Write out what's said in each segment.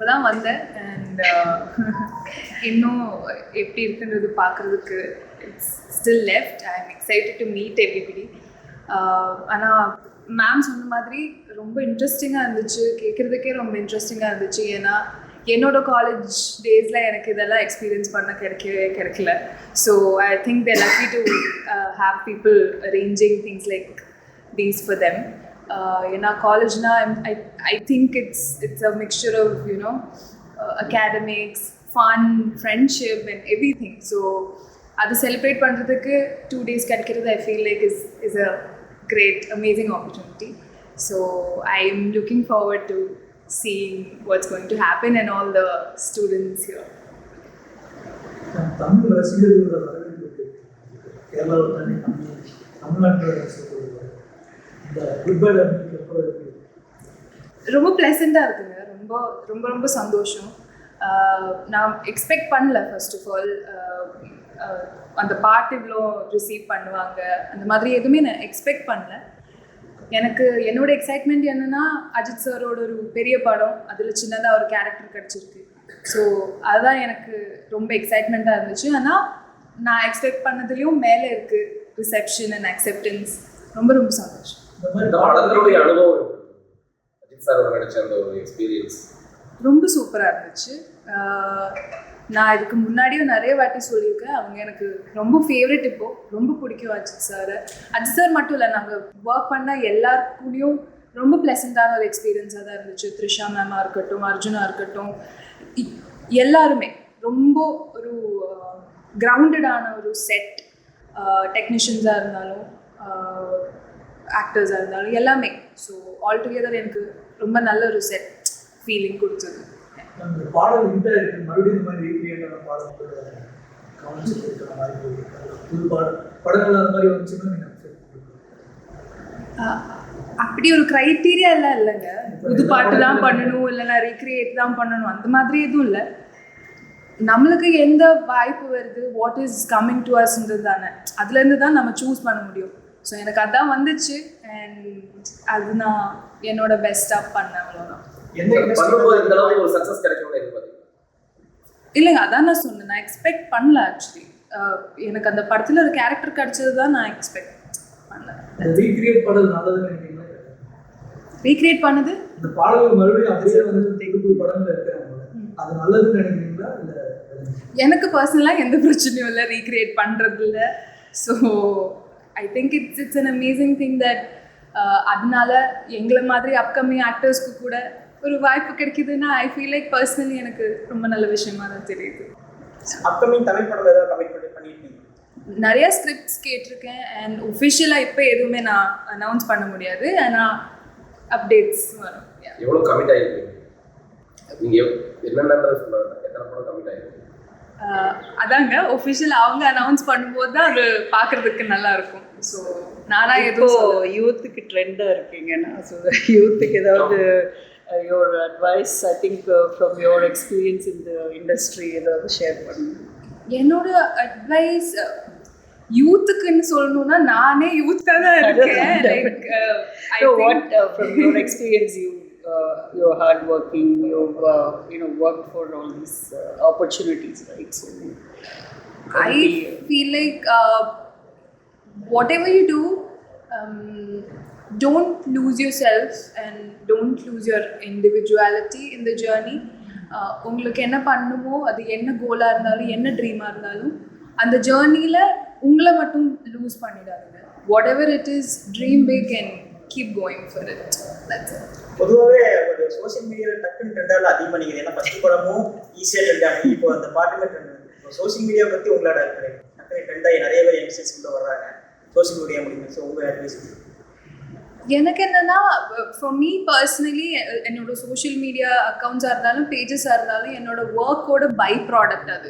இப்போ தான் வந்தேன் அண்ட் இன்னும் எப்படி இருக்குன்றது பார்க்குறதுக்கு it's still left. I am excited to meet everybody. ஆனால் மேம் சொன்ன மாதிரி ரொம்ப இன்ட்ரெஸ்டிங்காக இருந்துச்சு, கேட்குறதுக்கே ரொம்ப இன்ட்ரெஸ்டிங்காக இருந்துச்சு. ஏன்னா என்னோட காலேஜ் டேஸில் எனக்கு இதெல்லாம் எக்ஸ்பீரியன்ஸ் பண்ண கிடைக்கல. So I think they lucky to have people arranging things like these for them. ஏன்னா காலேஜ்னா I think it's a mixture of you know academics, fun, friendship and everything. ஸோ அது செலிப்ரேட் பண்ணுறதுக்கு 2 days கிடைக்கிறது I feel like is a great, amazing opportunity. So I am looking forward to seeing what's going to happen and all the students here. Tamil ரசிகர்களோட வரவேற்பு கேரளாவில் தானே தமிழ்நாட்டோட ரசிகர்களோட இந்த குட்பேட் ரொம்ப ப்ளசண்ட்டாக இருக்குங்க. ரொம்ப ரொம்ப ரொம்ப சந்தோஷம். நான் எக்ஸ்பெக்ட் பண்ணல ஃபர்ஸ்ட் ஆஃப் ஆல் அந்த பாட்டு இவ்வளோ ரிசீவ் பண்ணுவாங்க, அந்த மாதிரி எதுவுமே நான் எக்ஸ்பெக்ட் பண்ணல. எனக்கு என்னோட எக்ஸைட்மெண்ட் என்னென்னா அஜித் சாரோட ஒரு பெரிய படம், அதில் சின்னதாக ஒரு கேரக்டர் கிடச்சிருக்கு. ஸோ அதுதான் எனக்கு ரொம்ப எக்ஸைட்மெண்ட்டாக இருந்துச்சு. ஆனால் நான் எக்ஸ்பெக்ட் பண்ணதுலேயும் மேலே இருக்குது ரிசெப்ஷன் அண்ட் அக்செப்டன்ஸ். ரொம்ப ரொம்ப சந்தோஷம். ரொம்ப சூப்பராக இருந்துச்சு. நான் இதுக்கு முன்னாடியும் நிறைய வாட்டி சொல்லியிருக்கேன், அவங்க எனக்கு ரொம்ப ஃபேவரட். இப்போது ரொம்ப பிடிக்கும் அஜித் சார். அஜித் சார் மட்டும் இல்லை, நாங்கள் ஒர்க் பண்ண எல்லாருக்கூடையும் ரொம்ப ப்ளசண்ட்டான ஒரு எக்ஸ்பீரியன்ஸாக தான் இருந்துச்சு. த்ரிஷா மேமாக இருக்கட்டும், அர்ஜுனாக இருக்கட்டும், எல்லாருமே ரொம்ப ஒரு கிரவுண்டடான ஒரு செட். டெக்னீஷியன்ஸாக இருந்தாலும் ஆக்டர்ஸாக இருந்தாலும் எல்லாமே. ஸோ ஆல் டுகெதர் எனக்கு ரொம்ப நல்ல ஒரு செட் ஃபீலிங் கொடுத்தது. அந்த பாடல் இன்டர் இருக்கு, மறுபடியும் இந்த மாதிரி ரீக்ரியேட்டான பாடல் கவனிச்சு கொடுக்குற மாதிரி புது படங்கள் அந்த மாதிரி வந்துச்சுன்னா நீங்கள் அப்படி ஒரு க்ரைட்டீரியா எல்லாம் இல்லைங்க. புது பாட்டு தான் பண்ணணும், இல்லைன்னா ரீக்ரியேட் தான் பண்ணணும், அந்த மாதிரி எதுவும் இல்லை. நம்மளுக்கு எந்த வாய்ப்பு வருது, வாட் இஸ் கம்மிங் டு அஸ்ன்றது தானே, அதுலேருந்து தான் நம்ம சூஸ் பண்ண முடியும். ஸோ எனக்கு அதான் வந்துச்சு அண்ட் அது நான் என்னோட பெஸ்ட்டாக பண்ணேன், அவ்வளோதான். இல்லைங்க, அதான் நான் சொன்னேன், நான் எக்ஸ்பெக்ட் பண்ணல. ஆக்சுவலி எனக்கு அந்த படத்தில் ஒரு கேரக்டர் கிடைச்சது தான் நான் எக்ஸ்பெக்ட் பண்ணல. ரீக்ரியேட் பண்ணது நல்லதுன்னு நினைக்கிறீங்களா? ரீக்ரியேட் பண்ணது இந்த பாடல்கள் மறுபடியும் அப்படியே வந்து புது படங்கள் இருக்கிறாங்க, அது நல்லதுன்னு நினைக்கிறீங்களா? இல்லை, எனக்கு பர்சனலாக எந்த பிரச்சனையும் இல்லை ரீக்ரியேட் பண்ணுறதுல. So I think it's an amazing thing that அதனால எங்களை மாதிரி அப்கமிங் ஆக்டர்ஸ்க்கு கூட ஒரு வாய்ப்பு கிடைக்குதுன்னா ஐ ஃபீல் லைக் பர்சனலி எனக்கு ரொம்ப நல்ல விஷயமா தான் தெரியுது. அப்கமிங் தமிழ் படம் ஏதாவது கமிட்மெண்ட் பண்ணியிருக்கீங்க? நிறைய ஸ்கிரிப்ட்ஸ் கேட்டிருக்கேன் அண்ட் ஒஃபிஷியலாக இப்போ எதுவுமே நான் அனௌன்ஸ் பண்ண முடியாது, ஆனால் அப்டேட்ஸ் வரும். எவ்வளோ கமிட் ஆகிருக்கீங்க நீங்கள்? என்னென்ன சொல்லுவாங்க, எத்தனை படம் கமிட் ஆகிருக்கு? அதாங்க ஒஃபிஷியல் அவங்க அனௌன்ஸ் பண்ணும்போது தான் அது பார்க்குறதுக்கு நல்லா இருக்கும். ஸோ நானாக எதுவும் யூத்துக்கு ட்ரெண்டாக இருக்கீங்கன்னா ஸோ யூத்துக்கு ஏதாவது your advice, I think from your experience in the industry ஏதாவது ஷேர் பண்ணுங்க. என்னோட அட்வைஸ் யூத்துக்குன்னு சொல்லணும்னா நானே யூத்தாக தான் இருக்கேன். Like what from your experience you're hard working, you've worked for all these opportunities, right? So I feel like whatever you do, don't lose yourself and don't lose your individuality in the journey. உங்களுக்கு என்ன பண்ணணுமோ, அது என்ன கோலாக இருந்தாலும் என்ன ட்ரீமாக இருந்தாலும் அந்த ஜேர்னியில் உங்களை மட்டும் லூஸ் பண்ணிடாதுங்க. Whatever it is, dream big and keep going for it. That's it. பொதுவாகவே ஒரு சோஷியல் மீடியாவில் டக்குன்னு ட்ரெண்டால் அதிகம் பண்ணிக்குது. ஏன்னா ஃபஸ்ட்டு படமும் ஈஸியாக ட்ரெண்டாக, இப்போ அந்த பாட்டுமே ட்ரெண்ட். இப்போ சோஷியல் மீடியா பற்றி உங்களோட டக்குனு ட்ரெண்டாகி நிறைய பேர் யங்ஸ்டர்ஸ் உள்ள வர்றாங்க சோஷியல் மீடியா மூலிமா. ஸோ உங்கள் அட்வைஸ்? எனக்கு என்னென்னா, ஃபார் மீ பர்சனலி என்னோட சோஷியல் மீடியா அக்கௌண்ட்ஸாக இருந்தாலும் பேஜஸாக இருந்தாலும் என்னோட ஒர்க்கோட பை ப்ராடக்ட் அது.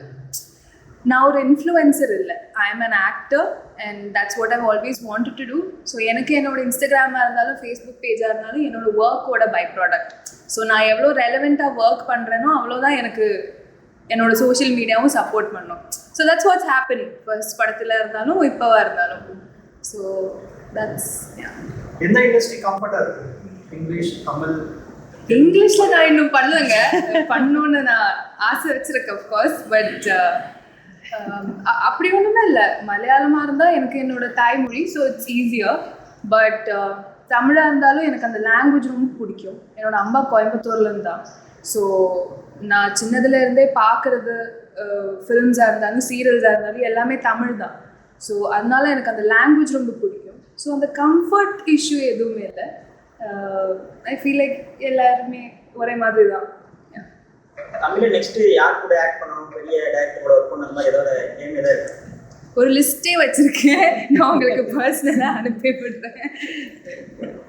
நான் ஒரு இன்ஃப்ளூயன்சர் இல்லை, I am an actor and that's what I've always wanted to do. So எனக்கு என்னோட இன்ஸ்டாகிராமாக இருந்தாலும் ஃபேஸ்புக் பேஜாக இருந்தாலும் என்னோட ஒர்க்கோட பை ப்ராடக்ட். ஸோ நான் எவ்வளோ ரெலவெண்ட்டாக ஒர்க் பண்ணுறேனோ அவ்வளோதான் எனக்கு என்னோட சோஷியல் மீடியாவும் சப்போர்ட் பண்ணும். So that's what's happening first படத்தில் இருந்தாலும் இப்போவா இருந்தாலும். ஸோ தட்ஸ் எந்த இண்டஸ்ட்ரி கம்ஃபர்ட்டாக இருக்குது? இங்கிலீஷ், தமிழ், இங்கிலீஷ்ல நான் இன்னும் பண்ணலங்க, பண்ணணும்னு நான் ஆசை வச்சிருக்கேன் அஃப்கோர்ஸ். பட் அப்படி ஒன்றுமே இல்லை. மலையாளமாக இருந்தால் எனக்கு என்னோட தாய்மொழி, ஸோ இட்ஸ் ஈஸியர். பட் தமிழாக இருந்தாலும் எனக்கு அந்த லாங்குவேஜ் ரொம்ப பிடிக்கும். என்னோட அம்மா கோயம்புத்தூர்ல இருந்தா. ஸோ நான் சின்னதுலேருந்தே பார்க்குறது ஃபிலிம்ஸாக இருந்தாலும் சீரியல்ஸாக இருந்தாலும் எல்லாமே தமிழ் தான். ஸோ அதனால எனக்கு அந்த லாங்குவேஜ் ரொம்ப பிடிக்கும். ஸோ அந்த கம்ஃபர்ட் இஷ்யூ எதுவுமே இல்லை. ஐ ஃபீல் லைக் எல்லாருமே ஒரே மாதிரி தான். தமிழ்ல நெக்ஸ்ட் யார் கூட ஆக்ட் பண்ணணும், பெரிய டைரக்டர் கூட ஒர்க் பண்ண மாதிரி ஏதாவது ஏம் ஏதாவது இருக்கு? ஒரு லிஸ்ட்டே வச்சுருக்கேன், நான் உங்களுக்கு பர்சனலாக அனுப்பி விடுறேன்.